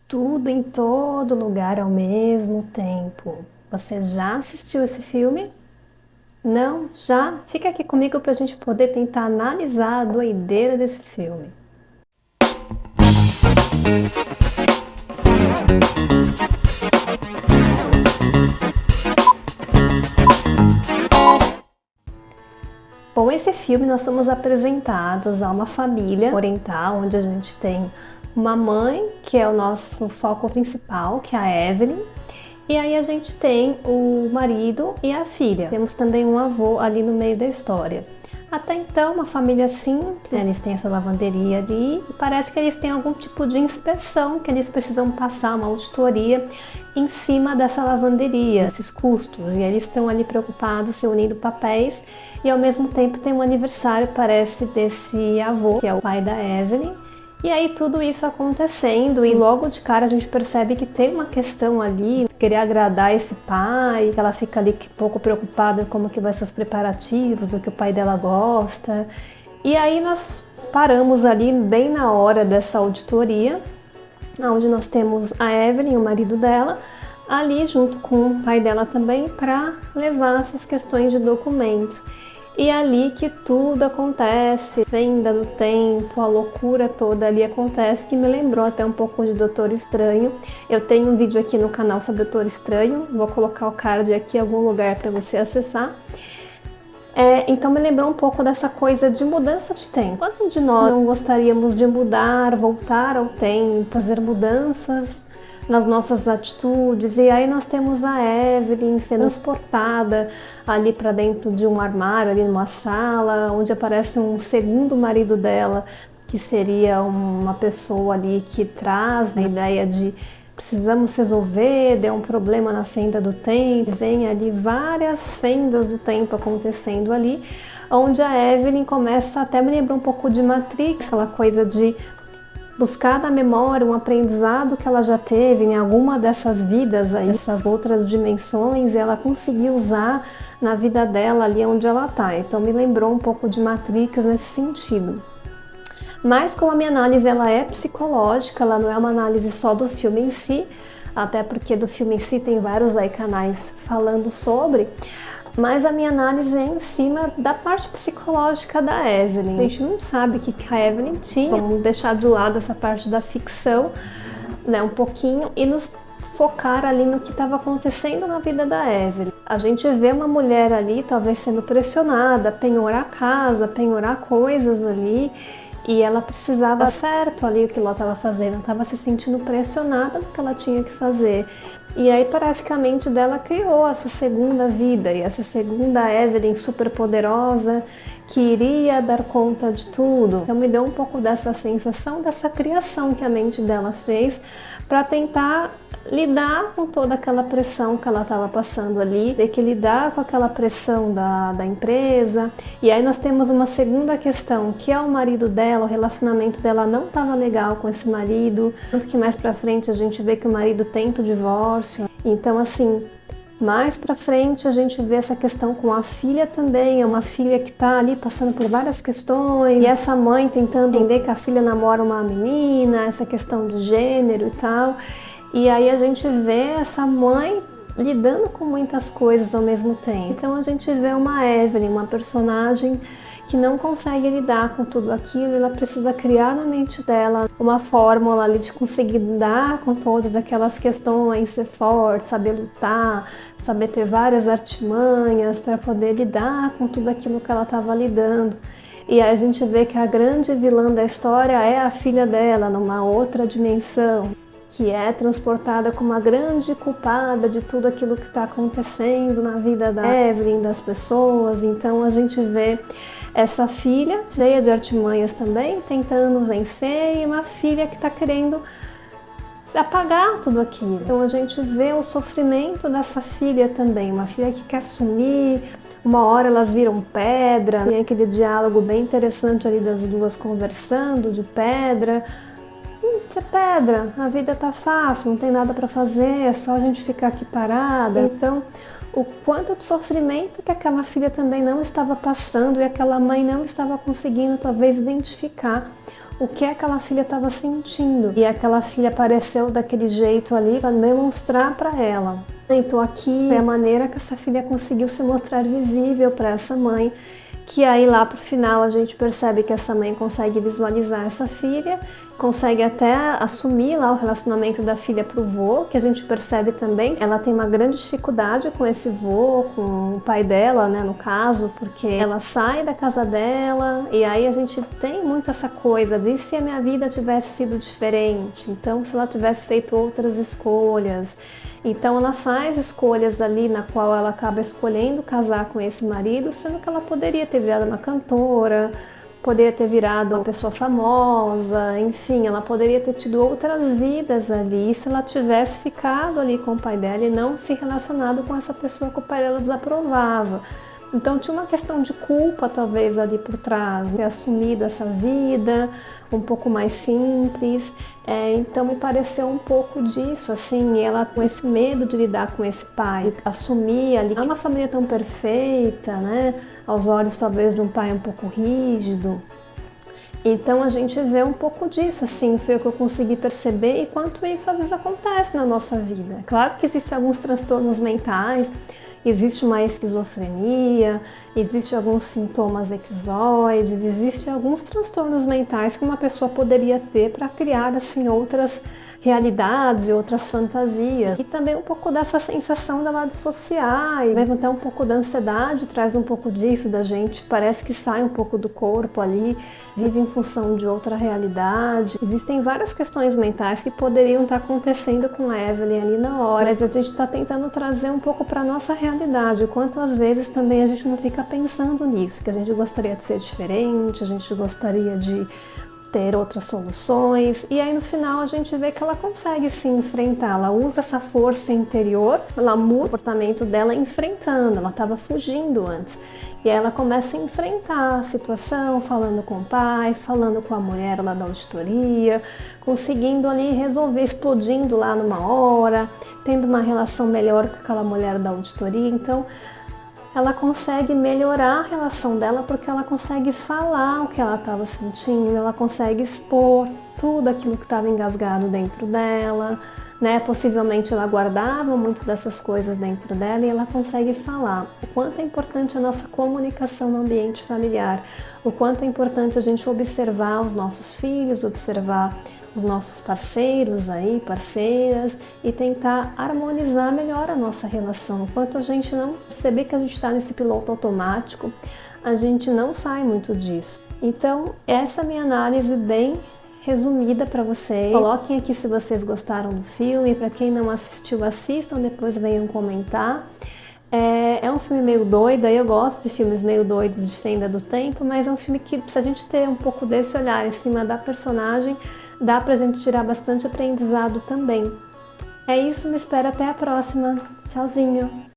Tudo em todo lugar ao mesmo tempo. Você já assistiu esse filme? Não? Já? Fica aqui comigo para a gente poder tentar analisar a doideira desse filme. Bom, esse filme nós somos apresentados a uma família oriental, onde a gente tem uma mãe, que é o nosso foco principal, que é a Evelyn, e aí a gente tem o marido e a filha. Temos também um avô ali no meio da história. Até então, uma família simples, eles têm essa lavanderia ali e parece que eles têm algum tipo de inspeção, que eles precisam passar uma auditoria em cima dessa lavanderia, esses custos, e eles estão ali preocupados, se unindo papéis, e ao mesmo tempo tem um aniversário, parece, desse avô, que é o pai da Evelyn. E aí tudo isso acontecendo e logo de cara a gente percebe que tem uma questão ali, querer agradar esse pai, que ela fica ali um pouco preocupada em como que vai ser os preparativos, do que o pai dela gosta. E aí nós paramos ali bem na hora dessa auditoria, onde nós temos a Evelyn, o marido dela, ali junto com o pai dela também para levar essas questões de documentos. E é ali que tudo acontece, venda do tempo, a loucura toda ali acontece, que me lembrou até um pouco de Doutor Estranho. Eu tenho um vídeo aqui no canal sobre Doutor Estranho, vou colocar o card aqui em algum lugar para você acessar. Então me lembrou um pouco dessa coisa de mudança de tempo. Quantos de nós não gostaríamos de mudar, voltar ao tempo, fazer mudanças nas nossas atitudes? E aí nós temos a Evelyn sendo transportada ali para dentro de um armário, ali numa sala, onde aparece um segundo marido dela, que seria uma pessoa ali que traz a ideia de precisamos resolver, deu um problema na fenda do tempo, vem ali várias fendas do tempo acontecendo ali, onde a Evelyn começa, até me lembra um pouco de Matrix, aquela coisa de buscar na memória um aprendizado que ela já teve em alguma dessas vidas, aí, essas outras dimensões, e ela conseguiu usar na vida dela ali onde ela está. Então me lembrou um pouco de Matrix nesse sentido. Mas como a minha análise ela é psicológica, ela não é uma análise só do filme em si, até porque do filme em si tem vários aí canais falando sobre, mas a minha análise é em cima da parte psicológica da Evelyn. A gente não sabe o que a Evelyn tinha, vamos deixar de lado essa parte da ficção, né, um pouquinho, e nos focar ali no que estava acontecendo na vida da Evelyn. A gente vê uma mulher ali, talvez sendo pressionada, penhorar a casa, penhorar coisas ali, e ela precisava certo ali o que ela estava fazendo, estava se sentindo pressionada no que ela tinha que fazer. E aí parece que a mente dela criou essa segunda vida, e essa segunda Evelyn super poderosa, que iria dar conta de tudo. Então me deu um pouco dessa sensação, dessa criação que a mente dela fez para tentar lidar com toda aquela pressão que ela estava passando ali, ter que lidar com aquela pressão da empresa. E aí nós temos uma segunda questão, que é o marido dela, o relacionamento dela não estava legal com esse marido, tanto que mais pra frente a gente vê que o marido tenta o divórcio. Então assim, mais pra frente a gente vê essa questão com a filha também, é uma filha que tá ali passando por várias questões, e essa mãe tentando entender que a filha namora uma menina, essa questão de gênero e tal. E aí a gente vê essa mãe lidando com muitas coisas ao mesmo tempo. Então a gente vê uma Evelyn, uma personagem que não consegue lidar com tudo aquilo, ela precisa criar na mente dela uma fórmula ali de conseguir lidar com todas aquelas questões, ser forte, saber lutar, saber ter várias artimanhas para poder lidar com tudo aquilo que ela estava lidando. E aí a gente vê que a grande vilã da história é a filha dela, numa outra dimensão, que é transportada como a grande culpada de tudo aquilo que está acontecendo na vida da Evelyn, das pessoas. Então a gente vê essa filha cheia de artimanhas também, tentando vencer, e uma filha que está querendo apagar tudo aquilo. Então a gente vê o sofrimento dessa filha também, uma filha que quer sumir, uma hora elas viram pedra, tem aquele diálogo bem interessante ali das duas conversando de pedra. Você é pedra, a vida tá fácil, não tem nada para fazer, é só a gente ficar aqui parada. Então, o quanto de sofrimento que aquela filha também não estava passando e aquela mãe não estava conseguindo talvez identificar o que aquela filha estava sentindo. E aquela filha apareceu daquele jeito ali para demonstrar para ela. Então aqui é a maneira que essa filha conseguiu se mostrar visível para essa mãe, que aí lá pro final a gente percebe que essa mãe consegue visualizar essa filha, consegue até assumir lá o relacionamento da filha pro vô, que a gente percebe também. Ela tem uma grande dificuldade com esse vô, com o pai dela, né, no caso, porque ela sai da casa dela e aí a gente tem muito essa coisa de se a minha vida tivesse sido diferente, então se ela tivesse feito outras escolhas. Então ela faz escolhas ali na qual ela acaba escolhendo casar com esse marido, sendo que ela poderia ter virado uma cantora, poderia ter virado uma pessoa famosa, enfim, ela poderia ter tido outras vidas ali se ela tivesse ficado ali com o pai dela e não se relacionado com essa pessoa que o pai dela desaprovava. Então tinha uma questão de culpa talvez ali por trás, ter assumido essa vida um pouco mais simples, então me pareceu um pouco disso, assim, ela com esse medo de lidar com esse pai, de assumir ali, não é uma família tão perfeita, né, aos olhos talvez de um pai um pouco rígido. Então a gente vê um pouco disso, assim, foi o que eu consegui perceber e quanto isso às vezes acontece na nossa vida. É claro que existem alguns transtornos mentais, existe uma esquizofrenia, existem alguns sintomas esquizoides, existem alguns transtornos mentais que uma pessoa poderia ter para criar assim outras realidades e outras fantasias. E também um pouco dessa sensação da dissociar, e mesmo até um pouco da ansiedade traz um pouco disso, da gente parece que sai um pouco do corpo ali, vive em função de outra realidade. Existem várias questões mentais que poderiam estar acontecendo com a Evelyn ali na hora, mas a gente está tentando trazer um pouco para a nossa realidade, o quanto às vezes também a gente não fica pensando nisso, que a gente gostaria de ser diferente, a gente gostaria de ter outras soluções, e aí no final a gente vê que ela consegue se enfrentar, ela usa essa força interior, ela muda o comportamento dela enfrentando, ela estava fugindo antes, e aí ela começa a enfrentar a situação, falando com o pai, falando com a mulher lá da auditoria, conseguindo ali resolver, explodindo lá numa hora, tendo uma relação melhor com aquela mulher da auditoria. Então ela consegue melhorar a relação dela porque ela consegue falar o que ela estava sentindo, ela consegue expor tudo aquilo que estava engasgado dentro dela, né? Possivelmente ela guardava muito dessas coisas dentro dela e ela consegue falar. O quanto é importante a nossa comunicação no ambiente familiar, o quanto é importante a gente observar os nossos filhos, observar os nossos parceiros aí, parceiras, e tentar harmonizar melhor a nossa relação. Enquanto a gente não perceber que a gente está nesse piloto automático, a gente não sai muito disso. Então, essa é a minha análise bem resumida para vocês. Coloquem aqui se vocês gostaram do filme, para quem não assistiu, assistam, depois venham comentar. É um filme meio doido, eu gosto de filmes meio doidos de Fenda do Tempo, mas é um filme que, se a gente ter um pouco desse olhar em cima da personagem, dá pra gente tirar bastante aprendizado também. É isso, me espero até a próxima. Tchauzinho!